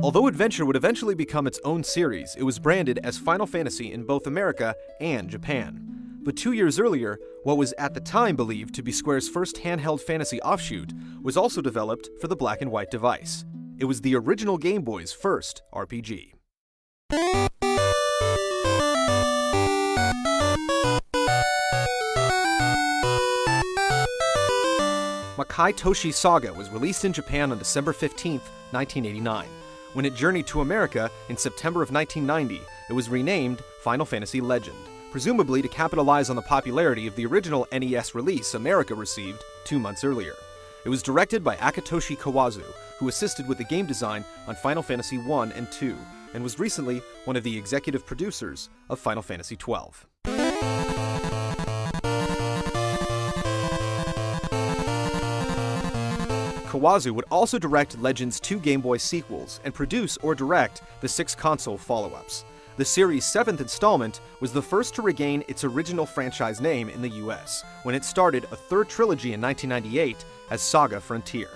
Although Adventure would eventually become its own series, it was branded as Final Fantasy in both America and Japan. But 2 years earlier, what was at the time believed to be Square's first handheld fantasy offshoot was also developed for the black and white device. It was the original Game Boy's first RPG. Makai Toshi Saga was released in Japan on December 15, 1989. When it journeyed to America in September of 1990, it was renamed Final Fantasy Legend, presumably to capitalize on the popularity of the original NES release America received 2 months earlier. It was directed by Akitoshi Kawazu, who assisted with the game design on Final Fantasy I and II, and was recently one of the executive producers of Final Fantasy XII. Kawazu would also direct Legend's 2 Game Boy sequels and produce or direct the 6 console follow-ups. The series' 7th installment was the first to regain its original franchise name in the US, when it started a 3rd trilogy in 1998 as Saga Frontier.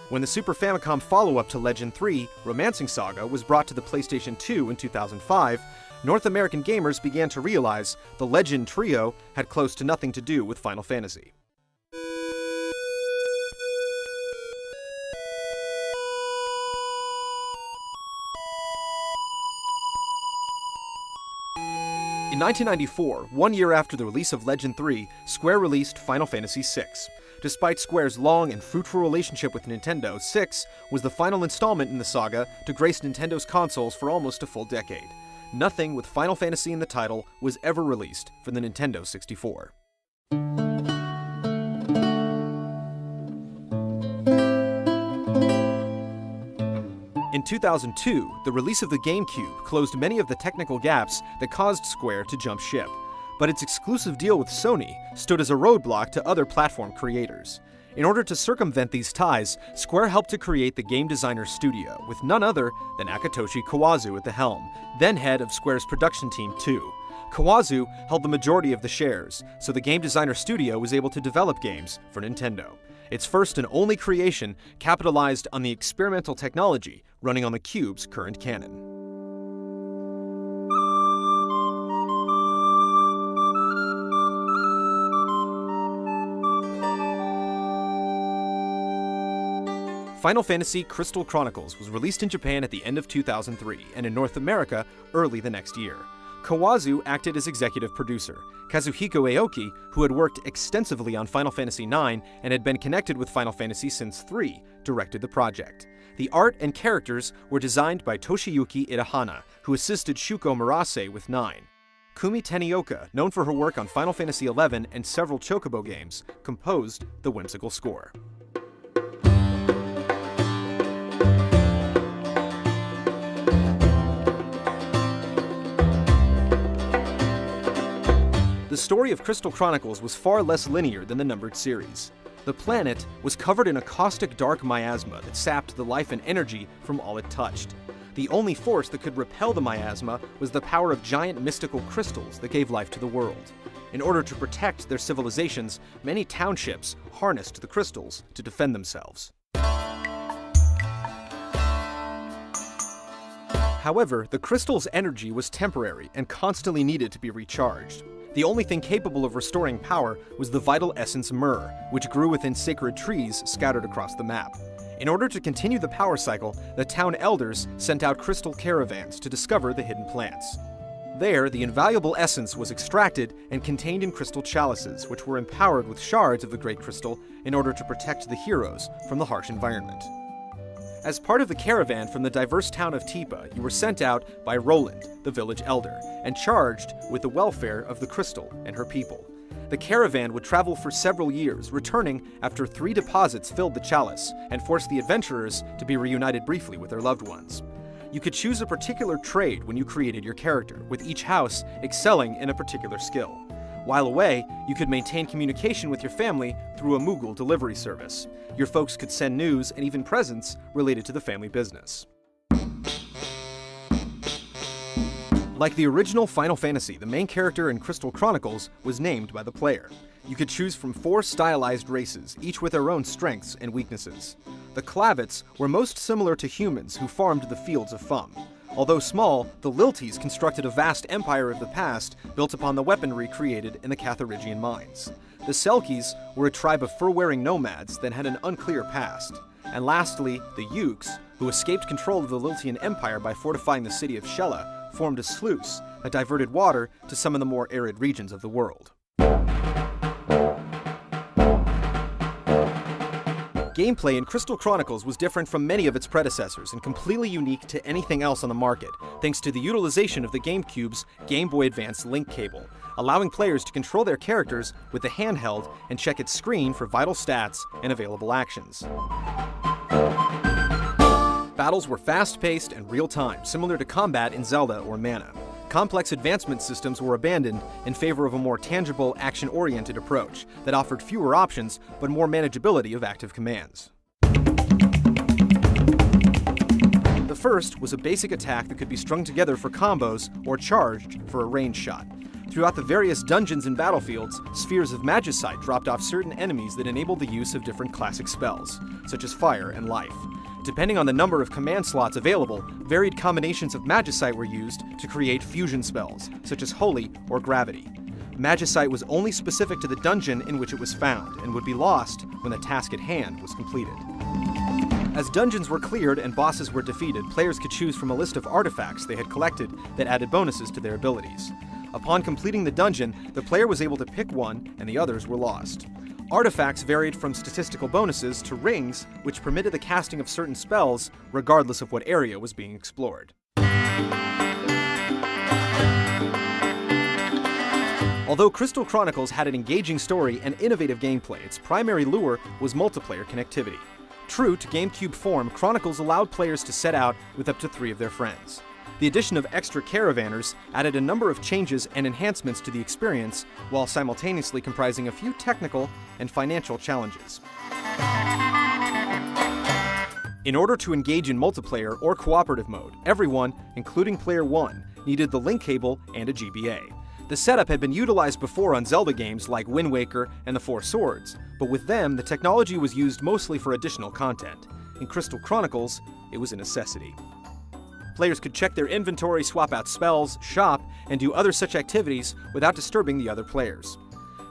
When the Super Famicom follow-up to Legend 3, Romancing Saga, was brought to the PlayStation 2 in 2005, North American gamers began to realize the Legend trio had close to nothing to do with Final Fantasy. In 1994, 1 year after the release of Legend 3, Square released Final Fantasy VI. Despite Square's long and fruitful relationship with Nintendo, 6 was the final installment in the saga to grace Nintendo's consoles for almost a full decade. Nothing with Final Fantasy in the title was ever released for the Nintendo 64. In 2002, the release of the GameCube closed many of the technical gaps that caused Square to jump ship, but its exclusive deal with Sony stood as a roadblock to other platform creators. In order to circumvent these ties, Square helped to create the Game Designer Studio, with none other than Akitoshi Kawazu at the helm, then head of Square's production team too. Kawazu held the majority of the shares, so the Game Designer Studio was able to develop games for Nintendo. Its first and only creation capitalized on the experimental technology running on the Cube's current canon. Final Fantasy Crystal Chronicles was released in Japan at the end of 2003 and in North America early the next year. Kawazu acted as executive producer. Kazuhiko Aoki, who had worked extensively on Final Fantasy IX and had been connected with Final Fantasy since 3, directed the project. The art and characters were designed by Toshiyuki Itahana, who assisted Shuko Murase with 9. Kumi Tenioka, known for her work on Final Fantasy XI and several Chocobo games, composed the whimsical score. The story of Crystal Chronicles was far less linear than the numbered series. The planet was covered in a caustic dark miasma that sapped the life and energy from all it touched. The only force that could repel the miasma was the power of giant mystical crystals that gave life to the world. In order to protect their civilizations, many townships harnessed the crystals to defend themselves. However, the crystal's energy was temporary and constantly needed to be recharged. The only thing capable of restoring power was the vital essence myrrh, which grew within sacred trees scattered across the map. In order to continue the power cycle, the town elders sent out crystal caravans to discover the hidden plants. There, the invaluable essence was extracted and contained in crystal chalices, which were empowered with shards of the Great Crystal in order to protect the heroes from the harsh environment. As part of the caravan from the diverse town of Tipa, you were sent out by Roland, the village elder, and charged with the welfare of the crystal and her people. The caravan would travel for several years, returning after 3 deposits filled the chalice, and forced the adventurers to be reunited briefly with their loved ones. You could choose a particular trade when you created your character, with each house excelling in a particular skill. While away, you could maintain communication with your family through a Moogle delivery service. Your folks could send news and even presents related to the family business. Like the original Final Fantasy, the main character in Crystal Chronicles was named by the player. You could choose from 4 stylized races, each with their own strengths and weaknesses. The Clavets were most similar to humans who farmed the fields of Fum. Although small, the Lilties constructed a vast empire of the past built upon the weaponry created in the Catharigian mines. The Selkies were a tribe of fur-wearing nomads that had an unclear past. And lastly, the Ukes, who escaped control of the Liltian Empire by fortifying the city of Shella, formed a sluice that diverted water to some of the more arid regions of the world. Gameplay in Crystal Chronicles was different from many of its predecessors and completely unique to anything else on the market, thanks to the utilization of the GameCube's Game Boy Advance link cable, allowing players to control their characters with the handheld and check its screen for vital stats and available actions. Battles were fast-paced and real-time, similar to combat in Zelda or Mana. Complex advancement systems were abandoned in favor of a more tangible, action-oriented approach that offered fewer options but more manageability of active commands. The first was a basic attack that could be strung together for combos or charged for a range shot. Throughout the various dungeons and battlefields, spheres of Magicite dropped off certain enemies that enabled the use of different classic spells, such as Fire and Life. Depending on the number of command slots available, varied combinations of Magicite were used to create fusion spells, such as Holy or Gravity. Magicite was only specific to the dungeon in which it was found, and would be lost when the task at hand was completed. As dungeons were cleared and bosses were defeated, players could choose from a list of artifacts they had collected that added bonuses to their abilities. Upon completing the dungeon, the player was able to pick one, and the others were lost. Artifacts varied from statistical bonuses to rings, which permitted the casting of certain spells, regardless of what area was being explored. Although Crystal Chronicles had an engaging story and innovative gameplay, its primary lure was multiplayer connectivity. True to GameCube form, Chronicles allowed players to set out with up to 3 of their friends. The addition of extra caravanners added a number of changes and enhancements to the experience, while simultaneously comprising a few technical and financial challenges. In order to engage in multiplayer or cooperative mode, everyone, including Player 1, needed the link cable and a GBA. The setup had been utilized before on Zelda games like Wind Waker and the Four Swords, but with them, the technology was used mostly for additional content. In Crystal Chronicles, it was a necessity. Players could check their inventory, swap out spells, shop, and do other such activities without disturbing the other players.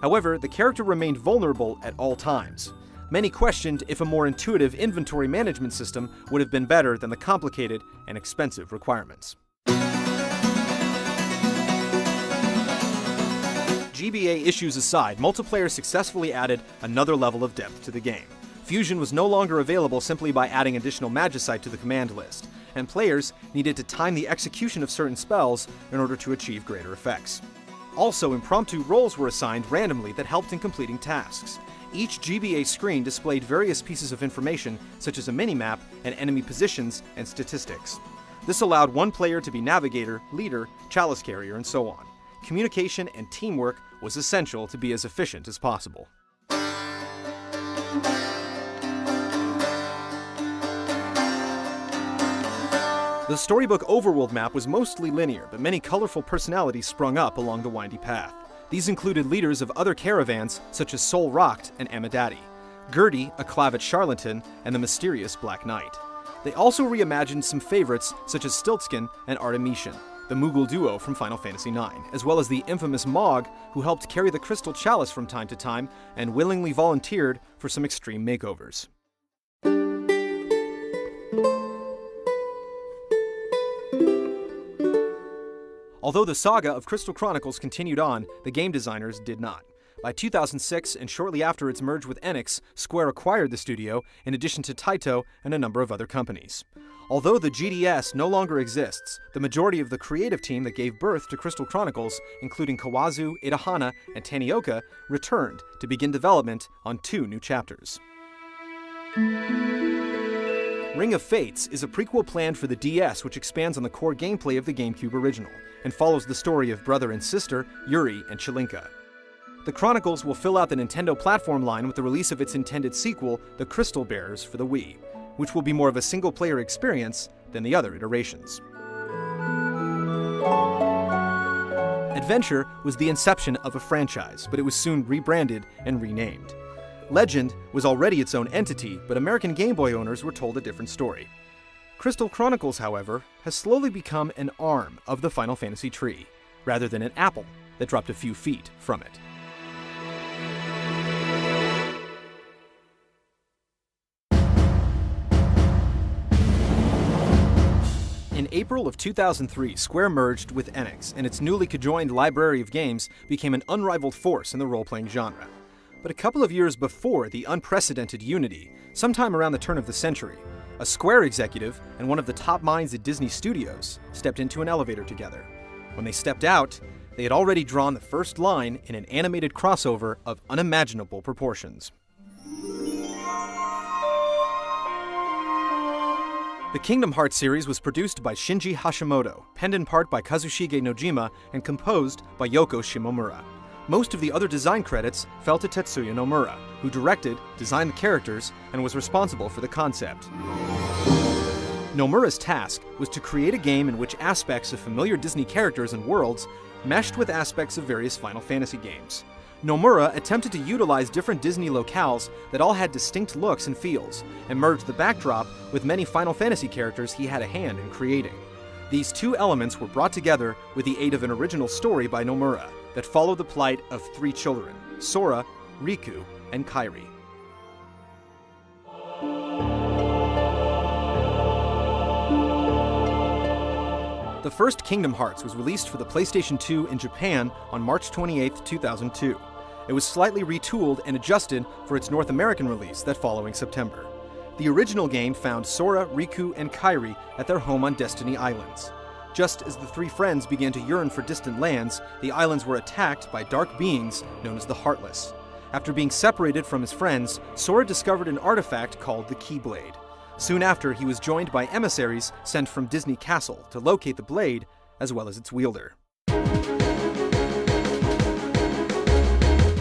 However, the character remained vulnerable at all times. Many questioned if a more intuitive inventory management system would have been better than the complicated and expensive requirements. GBA issues aside, multiplayer successfully added another level of depth to the game. Fusion was no longer available simply by adding additional Magicite to the command list, and players needed to time the execution of certain spells in order to achieve greater effects. Also, impromptu roles were assigned randomly that helped in completing tasks. Each GBA screen displayed various pieces of information, such as a minimap and enemy positions and statistics. This allowed one player to be navigator, leader, chalice carrier, and so on. Communication and teamwork was essential to be as efficient as possible. The storybook overworld map was mostly linear, but many colorful personalities sprung up along the windy path. These included leaders of other caravans, such as Sol Rocked and Amidati, Gertie, a Clavet charlatan, and the mysterious Black Knight. They also reimagined some favorites, such as Stiltskin and Artemisian, the Moogle duo from Final Fantasy IX, as well as the infamous Mog, who helped carry the Crystal Chalice from time to time and willingly volunteered for some extreme makeovers. Although the saga of Crystal Chronicles continued on, the game designers did not. By 2006, and shortly after its merge with Enix, Square acquired the studio, in addition to Taito and a number of other companies. Although the GDS no longer exists, the majority of the creative team that gave birth to Crystal Chronicles, including Kawazu, Idahana, and Tanioka, returned to begin development on 2 new chapters. Ring of Fates is a prequel planned for the DS which expands on the core gameplay of the GameCube original, and follows the story of brother and sister, Yuri and Chilinka. The Chronicles will fill out the Nintendo platform line with the release of its intended sequel, The Crystal Bearers, for the Wii, which will be more of a single-player experience than the other iterations. adventure was the inception of a franchise, but it was soon rebranded and renamed. Legend was already its own entity, but American Game Boy owners were told a different story. Crystal Chronicles, however, has slowly become an arm of the Final Fantasy tree, rather than an apple that dropped a few feet from it. In April of 2003, Square merged with Enix, and its newly conjoined library of games became an unrivaled force in the role-playing genre. But a couple of years before the unprecedented unity, sometime around the turn of the century, a Square executive and one of the top minds at Disney Studios stepped into an elevator together. When they stepped out, they had already drawn the first line in an animated crossover of unimaginable proportions. The Kingdom Hearts series was produced by Shinji Hashimoto, penned in part by Kazushige Nojima, and composed by Yoko Shimomura. Most of the other design credits fell to Tetsuya Nomura, who directed, designed the characters, and was responsible for the concept. Nomura's task was to create a game in which aspects of familiar Disney characters and worlds meshed with aspects of various Final Fantasy games. Nomura attempted to utilize different Disney locales that all had distinct looks and feels, and merged the backdrop with many Final Fantasy characters he had a hand in creating. These two elements were brought together with the aid of an original story by Nomura that followed the plight of three children, Sora, Riku, and Kairi. The first Kingdom Hearts was released for the PlayStation 2 in Japan on March 28, 2002. It was slightly retooled and adjusted for its North American release that following September. The original game found Sora, Riku, and Kairi at their home on Destiny Islands. Just as the three friends began to yearn for distant lands, the islands were attacked by dark beings known as the Heartless. After being separated from his friends, Sora discovered an artifact called the Keyblade. Soon after, he was joined by emissaries sent from Disney Castle to locate the blade, as well as its wielder.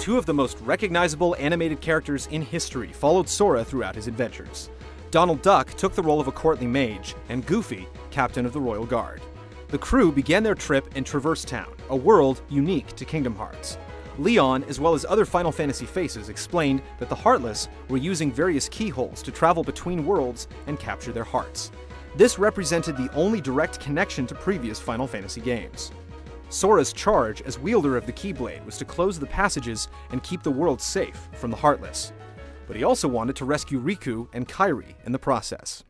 Two of the most recognizable animated characters in history followed Sora throughout his adventures. Donald Duck took the role of a courtly mage, and Goofy, captain of the Royal Guard. The crew began their trip in Traverse Town, a world unique to Kingdom Hearts. Leon, as well as other Final Fantasy faces, explained that the Heartless were using various keyholes to travel between worlds and capture their hearts. This represented the only direct connection to previous Final Fantasy games. Sora's charge as wielder of the Keyblade was to close the passages and keep the world safe from the Heartless. But he also wanted to rescue Riku and Kairi in the process.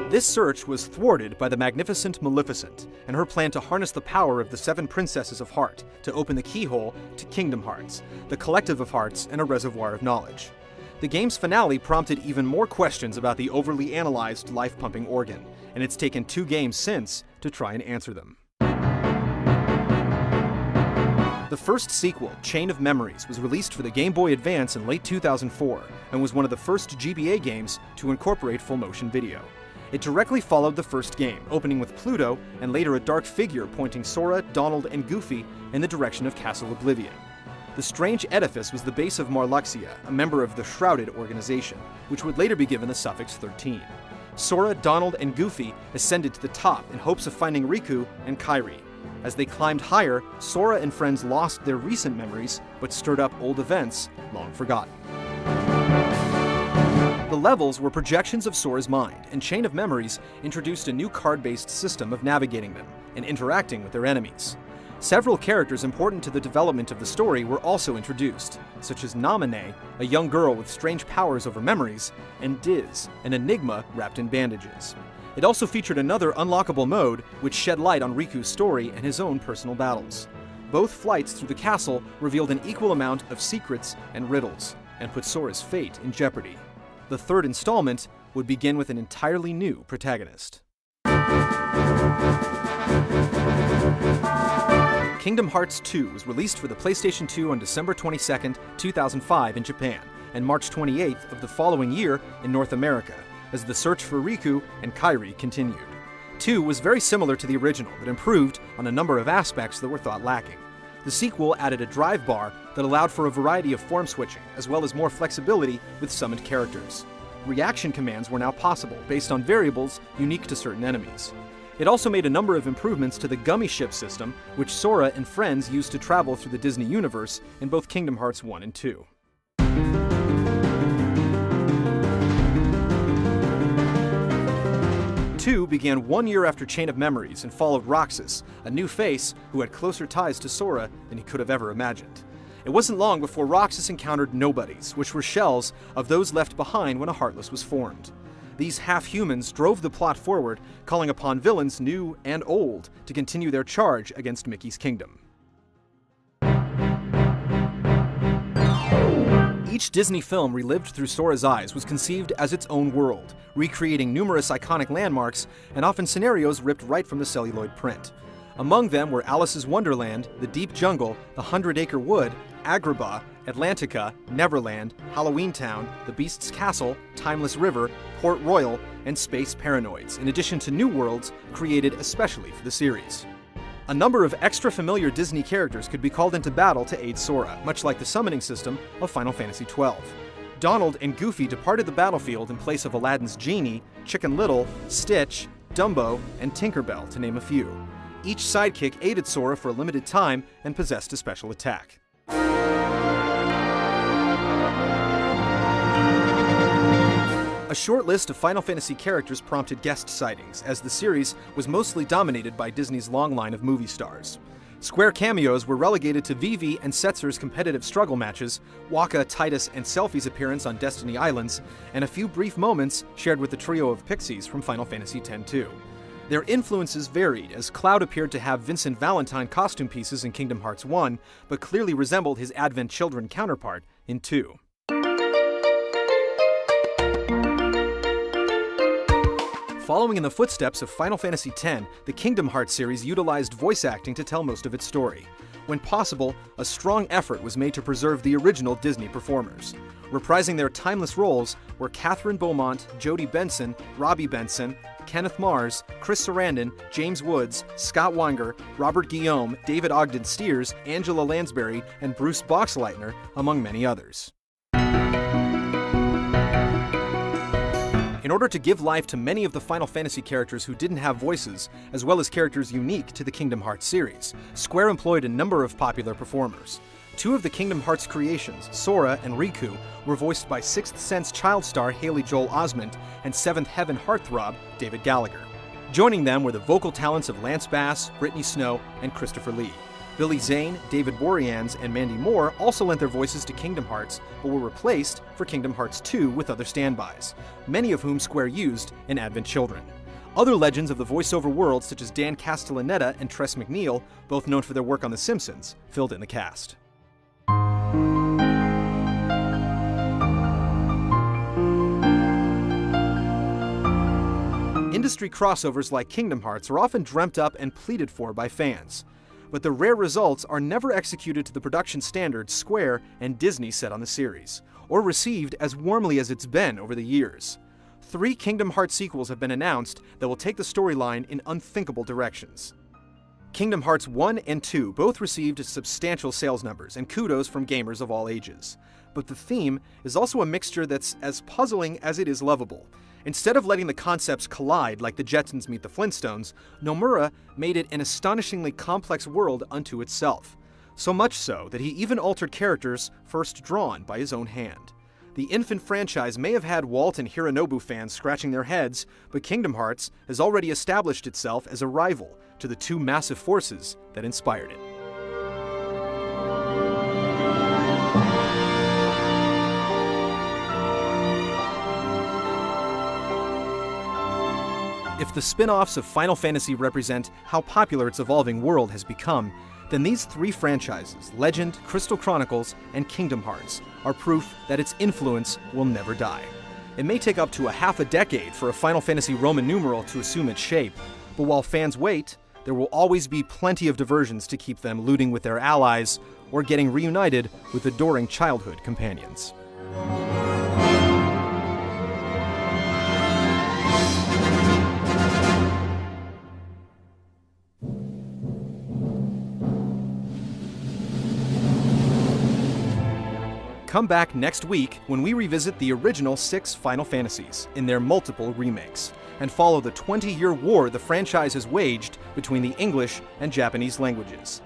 This search was thwarted by the magnificent Maleficent and her plan to harness the power of the seven princesses of Heart to open the keyhole to Kingdom Hearts, the collective of hearts and a reservoir of knowledge. The game's finale prompted even more questions about the overly analyzed life-pumping organ, and it's taken 2 games since to try and answer them. The first sequel, Chain of Memories, was released for the Game Boy Advance in late 2004 and was one of the first GBA games to incorporate full-motion video. It directly followed the first game, opening with Pluto and later a dark figure pointing Sora, Donald, and Goofy in the direction of Castle Oblivion. The strange edifice was the base of Marluxia, a member of the Shrouded organization, which would later be given the suffix 13. Sora, Donald, and Goofy ascended to the top in hopes of finding Riku and Kairi. As they climbed higher, Sora and friends lost their recent memories, but stirred up old events long forgotten. The levels were projections of Sora's mind, and Chain of Memories introduced a new card-based system of navigating them and interacting with their enemies. Several characters important to the development of the story were also introduced, such as Naminé, a young girl with strange powers over memories, and Diz, an enigma wrapped in bandages. It also featured another unlockable mode, which shed light on Riku's story and his own personal battles. Both flights through the castle revealed an equal amount of secrets and riddles, and put Sora's fate in jeopardy. The third installment would begin with an entirely new protagonist. Kingdom Hearts 2 was released for the PlayStation 2 on December 22, 2005 in Japan, and March 28th of the following year in North America, as the search for Riku and Kairi continued. 2 was very similar to the original, but improved on a number of aspects that were thought lacking. The sequel added a drive bar that allowed for a variety of form switching, as well as more flexibility with summoned characters. reaction commands were now possible based on variables unique to certain enemies. It also made a number of improvements to the gummy ship system, which Sora and friends used to travel through the Disney universe in both Kingdom Hearts 1 and 2. 2 began 1 year after Chain of Memories and followed Roxas, a new face who had closer ties to Sora than he could have ever imagined. It wasn't long before Roxas encountered nobodies, which were shells of those left behind when a Heartless was formed. These half-humans drove the plot forward, calling upon villains new and old to continue their charge against Mickey's kingdom. Each Disney film relived through Sora's eyes was conceived as its own world, recreating numerous iconic landmarks and often scenarios ripped right from the celluloid print. Among them were Alice's Wonderland, the Deep Jungle, the 100-Acre Wood, Agrabah, Atlantica, Neverland, Halloween Town, the Beast's Castle, Timeless River, Port Royal, and Space Paranoids, in addition to new worlds created especially for the series. A number of extra familiar Disney characters could be called into battle to aid Sora, much like the summoning system of Final Fantasy XII. Donald and Goofy departed the battlefield in place of Aladdin's Genie, Chicken Little, Stitch, Dumbo, and Tinkerbell, to name a few. Each sidekick aided Sora for a limited time and possessed a special attack. A short list of Final Fantasy characters prompted guest sightings, as the series was mostly dominated by Disney's long line of movie stars. Square cameos were relegated to Vivi and Setzer's competitive struggle matches, Waka, Titus, and Selphie's appearance on Destiny Islands, and a few brief moments shared with the trio of Pixies from Final Fantasy X-2. Their influences varied, as Cloud appeared to have Vincent Valentine costume pieces in Kingdom Hearts 1, but clearly resembled his Advent Children counterpart in 2. Following in the footsteps of Final Fantasy X, the Kingdom Hearts series utilized voice acting to tell most of its story. When possible, a strong effort was made to preserve the original Disney performers. Reprising their timeless roles were Catherine Beaumont, Jodie Benson, Robbie Benson, Kenneth Mars, Chris Sarandon, James Woods, Scott Weinger, Robert Guillaume, David Ogden Stiers, Angela Lansbury, and Bruce Boxleitner, among many others. In order to give life to many of the Final Fantasy characters who didn't have voices, as well as characters unique to the Kingdom Hearts series, Square employed a number of popular performers. 2 of the Kingdom Hearts creations, Sora and Riku, were voiced by Sixth Sense child star Haley Joel Osment and Seventh Heaven heartthrob David Gallagher. Joining them were the vocal talents of Lance Bass, Brittany Snow, and Christopher Lee. Billy Zane, David Boreanaz, and Mandy Moore also lent their voices to Kingdom Hearts, but were replaced for Kingdom Hearts 2 with other standbys, many of whom Square used in Advent Children. Other legends of the voiceover world, such as Dan Castellaneta and Tress MacNeille, both known for their work on The Simpsons, filled in the cast. Industry crossovers like Kingdom Hearts are often dreamt up and pleaded for by fans, but the rare results are never executed to the production standards Square and Disney set on the series, or received as warmly as it's been over the years. 3 Kingdom Hearts sequels have been announced that will take the storyline in unthinkable directions. Kingdom Hearts 1 and 2 both received substantial sales numbers and kudos from gamers of all ages. But the theme is also a mixture that's as puzzling as it is lovable. Instead of letting the concepts collide like the Jetsons meet the Flintstones, Nomura made it an astonishingly complex world unto itself. So much so that he even altered characters first drawn by his own hand. The infant franchise may have had Walt and Hironobu fans scratching their heads, but Kingdom Hearts has already established itself as a rival to the 2 massive forces that inspired it. If the spin-offs of Final Fantasy represent how popular its evolving world has become, then these 3 franchises, Legend, Crystal Chronicles, and Kingdom Hearts, are proof that its influence will never die. It may take up to a half a decade for a Final Fantasy Roman numeral to assume its shape, but while fans wait, there will always be plenty of diversions to keep them looting with their allies or getting reunited with adoring childhood companions. Come back next week when we revisit the original 6 Final Fantasies in their multiple remakes, and follow the 20-year war the franchise has waged between the English and Japanese languages.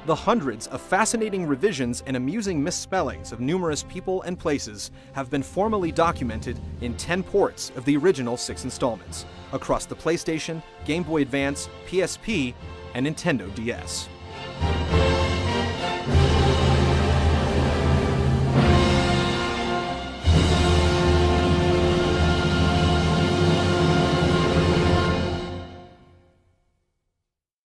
The hundreds of fascinating revisions and amusing misspellings of numerous people and places have been formally documented in 10 ports of the original 6 installments, across the PlayStation, Game Boy Advance, PSP, and Nintendo DS.